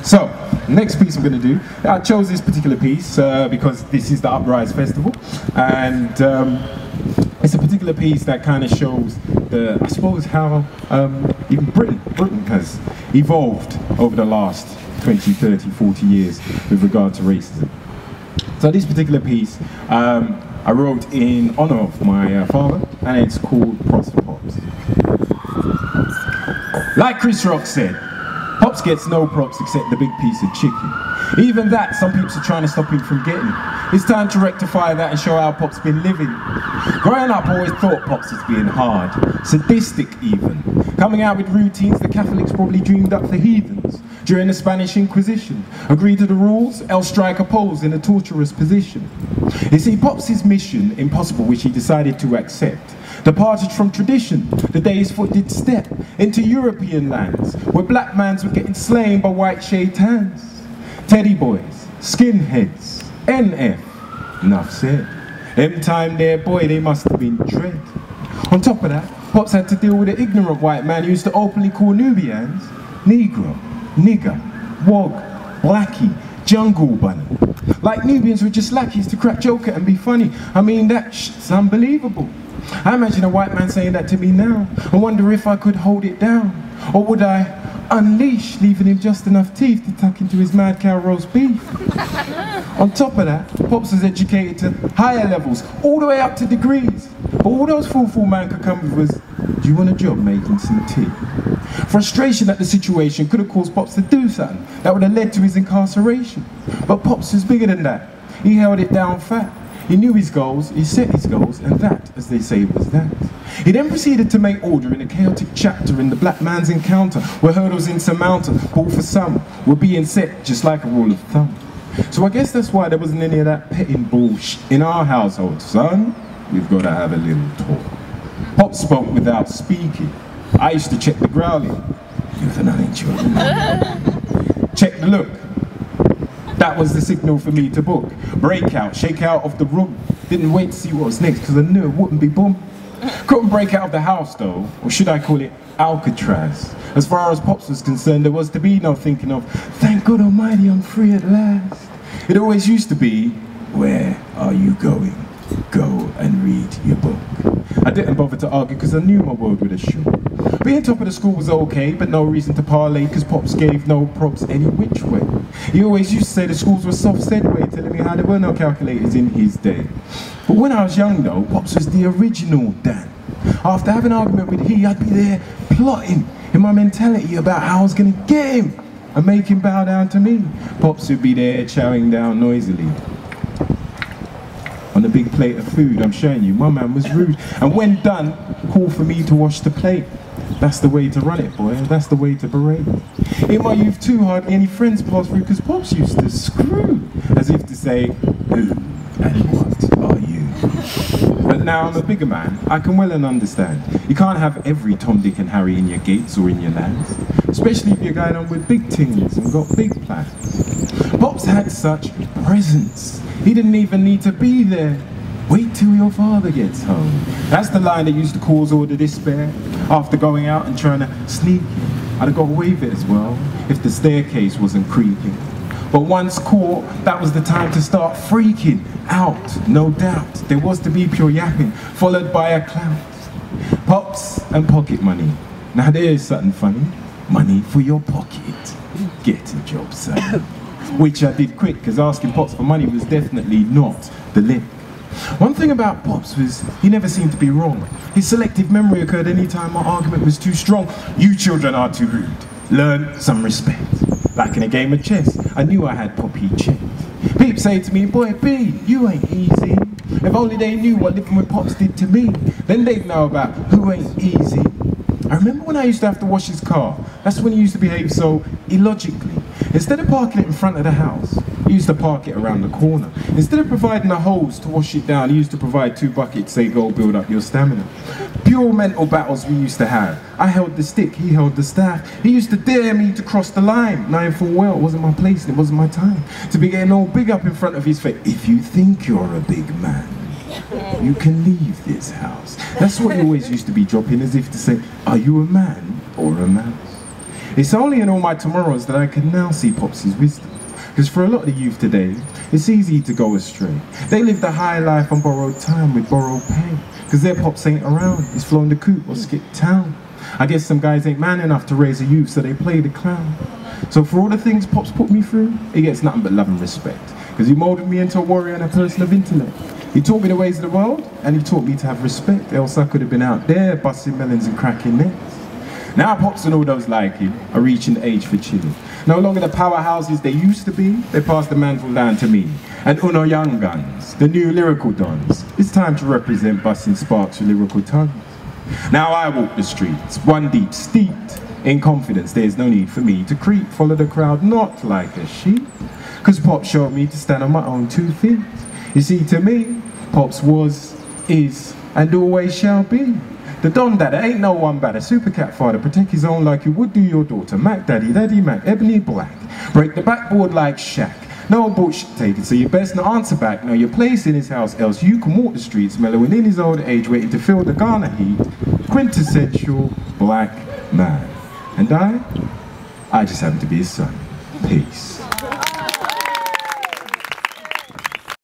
So, next piece I'm going to do, I chose this particular piece because this is the UpRise Festival, and it's a particular piece that kind of shows I suppose how even Britain has evolved over the last 20, 30, 40 years with regard to racism. So this particular piece I wrote in honour of my father, and it's called Props for Pops. Like Chris Rock said, Pops gets no props except the big piece of chicken. Even that, some people are trying to stop him from getting. It's time to rectify that and show how Pop's been living. Growing up, I always thought Pops was being hard, sadistic even. Coming out with routines the Catholics probably dreamed up for heathens. During the Spanish Inquisition, agree to the rules, else strike a pose in a torturous position. You see, Pops' mission, impossible, which he decided to accept, departed from tradition the day his foot did step into European lands, where black mans were getting slain by white shaved hands. Teddy boys, skinheads, NF, enough said. Them time there, boy, they must have been dread. On top of that, Pops had to deal with an ignorant white man who used to openly call Nubians Negro, nigger, wog, blackie, jungle bunny. Like Nubians were just lackeys to crack joke at and be funny. I mean, that shit's unbelievable. I imagine a white man saying that to me now. I wonder if I could hold it down. Or would I unleash, leaving him just enough teeth to tuck into his mad cow roast beef? On top of that, Pops was educated to higher levels, all the way up to degrees. But all those fool man could come with was, do you want a job making some tea? Frustration at the situation could have caused Pops to do something that would have led to his incarceration. But Pops was bigger than that. He held it down fat. He knew his goals, he set his goals, and that, as they say, was that. He then proceeded to make order in a chaotic chapter in the black man's encounter, where hurdles insurmountable, all for some, were being set just like a rule of thumb. So I guess that's why there wasn't any of that petting bullshit in our household. Son, we've got to have a little talk. Pop spoke without speaking. I used to check the growling. You've an uninsured. Check the look. That was the signal for me to book. Break out, shake out of the room. Didn't wait to see what was next, because I knew it wouldn't be boom. Couldn't break out of the house though, or should I call it Alcatraz. As far as Pops was concerned, there was to be no thinking of, thank God Almighty, I'm free at last. It always used to be, where are you going? Go and read your book. I didn't bother to argue because I knew my word would have shook. Being top of the school was okay, but no reason to parlay because Pops gave no props any which way. He always used to say the schools were soft-said way, telling me how there were no calculators in his day. But when I was young though, Pops was the original Dan. After having an argument with I'd be there plotting in my mentality about how I was going to get him and make him bow down to me. Pops would be there chowing down noisily on a big plate of food. I'm showing you, my man was rude. And when done, call for me to wash the plate. That's the way to run it, boy. That's the way to berate. In my youth too, hardly any friends passed through because Pops used to screw, as if to say, who and what are you? But now I'm a bigger man, I can well and understand. You can't have every Tom, Dick and Harry in your gates or in your lands, especially if you're going on with big things and got big plans. Pops had such presence. He didn't even need to be there. Wait till your father gets home. That's the line that used to cause all the despair after going out and trying to sneak in. I'd have got away with it as well if the staircase wasn't creaking. But once caught, that was the time to start freaking out, no doubt. There was to be pure yapping, followed by a clout. Pops and pocket money. Now there's something funny. Money for your pocket. Get a job, son. Which I did quick, because asking Pops for money was definitely not the lick. One thing about Pops was he never seemed to be wrong. His selective memory occurred any time my argument was too strong. You children are too rude. Learn some respect. Like in a game of chess, I knew I had Poppy checked. Peeps say to me, boy B, you ain't easy. If only they knew what living with Pops did to me, then they'd know about who ain't easy. I remember when I used to have to wash his car. That's when he used to behave so illogically. Instead of parking it in front of the house, he used to park it around the corner. Instead of providing a hose to wash it down, he used to provide 2 buckets, say go build up your stamina. Pure mental battles we used to have. I held the stick, he held the staff. He used to dare me to cross the line, knowing full well it wasn't my place and it wasn't my time. To be getting all big up in front of his face. If you think you're a big man, you can leave this house. That's what he always used to be dropping, as if to say, are you a man or a mouse? It's only in all my tomorrows that I can now see Popsy's wisdom. Because for a lot of the youth today, it's easy to go astray. They live the high life on borrowed time with borrowed pay. Because their pops ain't around, he's flown the coop or skipped town. I guess some guys ain't man enough to raise a youth, so they play the clown. So for all the things Pops put me through, he gets nothing but love and respect. Because he moulded me into a warrior and a person of intellect. He taught me the ways of the world, and he taught me to have respect, else I could have been out there busting melons and cracking nets. Now Pops and all those like him are reaching the age for chilling. No longer the powerhouses they used to be, they passed the mantle down to me. And Uno Young Guns, the new lyrical dons. It's time to represent busting sparks with lyrical tongues. Now I walk the streets, one deep, steeped in confidence. There's no need for me to creep, follow the crowd, not like a sheep. Cause Pops showed me to stand on my own 2 feet. You see, to me, Pops was, is, and always shall be the Don Dada, ain't no one better. Super cat father, protect his own like you would do your daughter. Mac Daddy, Daddy Mac, Ebony Black. Break the backboard like Shaq. No bullshit taken, so you best not answer back. Know your place in his house, else you can walk the streets mellowing in his old age, waiting to feel the Ghana heat. Quintessential black man. And I just happen to be his son. Peace.